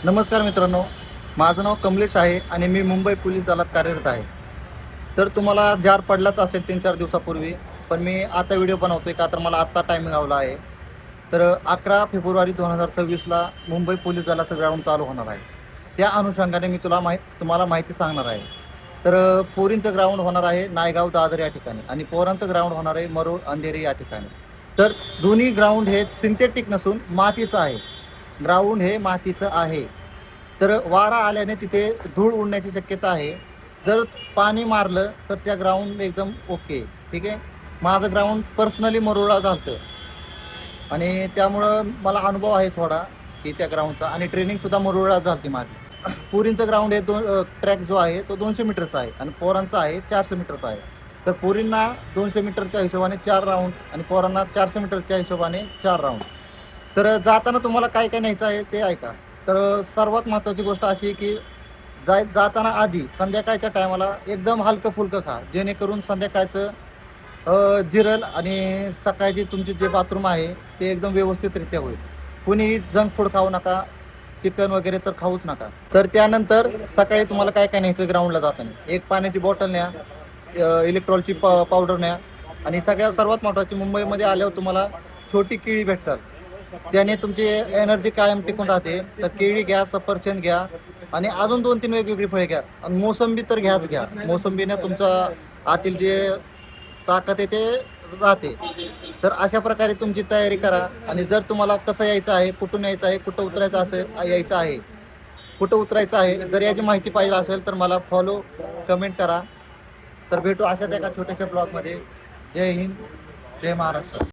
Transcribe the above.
नमस्कार मित्रांनो, माझं नाव कमलेश आहे आणि मी मुंबई पोलीस दलात कार्यरत आहे. तर तुम्हाला जार पडलाच असेल 3-4 दिवसापूर्वी, पण मी आता व्हिडिओ बनवतोय का तर मला आत्ता टायमिंग लावला आहे. तर 11 फेब्रुवारी 2026ला मुंबई पोलीस दलाचं ग्राउंड चालू होणार आहे. त्या अनुषंगाने मी तुम्हाला माहिती सांगणार आहे. तर पोरींचं ग्राउंड होणार आहे नायगाव दादर या ठिकाणी आणि पोरांचं ग्राउंड होणार आहे मरोळ अंधेरी या ठिकाणी. तर दोन्ही ग्राउंड हे सिंथेटिक नसून मातीचं आहे. ग्राउंड हे मातीचं आहे. तर वारा आल्याने तिथे धूळ उडण्याची शक्यता आहे. जर पाणी मारलं तर त्या ग्राउंड एकदम ओके, ठीक आहे. माझं ग्राउंड पर्सनली मरोळा झालं आणि त्यामुळं मला अनुभव आहे थोडा की त्या ग्राउंडचा आणि ट्रेनिंगसुद्धा मरोळा झाली माझी. पुरींचं ग्राउंड हे ट्रॅक जो आहे तो 200 मीटरचा आहे आणि पोरांचा आहे 400 मीटरचा आहे. तर पोरींना 200 मीटरच्या हिशोबाने 4 राऊंड आणि पोरांना 400 मीटरच्या हिशोबाने 4 राऊंड. तर जाताना तुम्हाला काय काय न्यायचं आहे ते ऐका. तर सर्वात महत्त्वाची गोष्ट अशी आहे की जाताना आधी संध्याकाळच्या टायमाला एकदम हलकं फुलकं खा, जेणेकरून संध्याकाळचं जिरल आणि सकाळची तुमची जे बाथरूम आहे ते एकदम व्यवस्थितरित्या होईल. कुणीही जंक फूड खाऊ नका, चिकन वगैरे तर खाऊच नका. तर त्यानंतर सकाळी तुम्हाला काय काय न्यायचं ग्राउंडला जाताना, एक पाण्याची बॉटल न्या, इलेक्ट्रॉलची पावडर न्या आणि सर्वात महत्त्वाची मुंबईमध्ये आल्यावर तुम्हाला छोटी केळी भेटतात. त्याने तुमची एनर्जी कायम टिकून राहते. तर केळी घ्या, सफरचंद घ्या आणि अजून 2-3 वेगवेगळी फळे घ्या आणि मोसंबी तर घ्या. मोसंबीने तुमचा आतील जे ताकद आहे ते राहते. तर अशा प्रकारे तुमची तयारी करा आणि जर तुम्हाला कसं यायचं आहे, कुठून यायचं आहे, कुठं उतरायचं आहे, जर याची माहिती पाहिजे असेल तर मला फॉलो कमेंट करा. तर भेटू अशाच एका छोट्याशा ब्लॉगमध्ये. जय हिंद, जय महाराष्ट्र.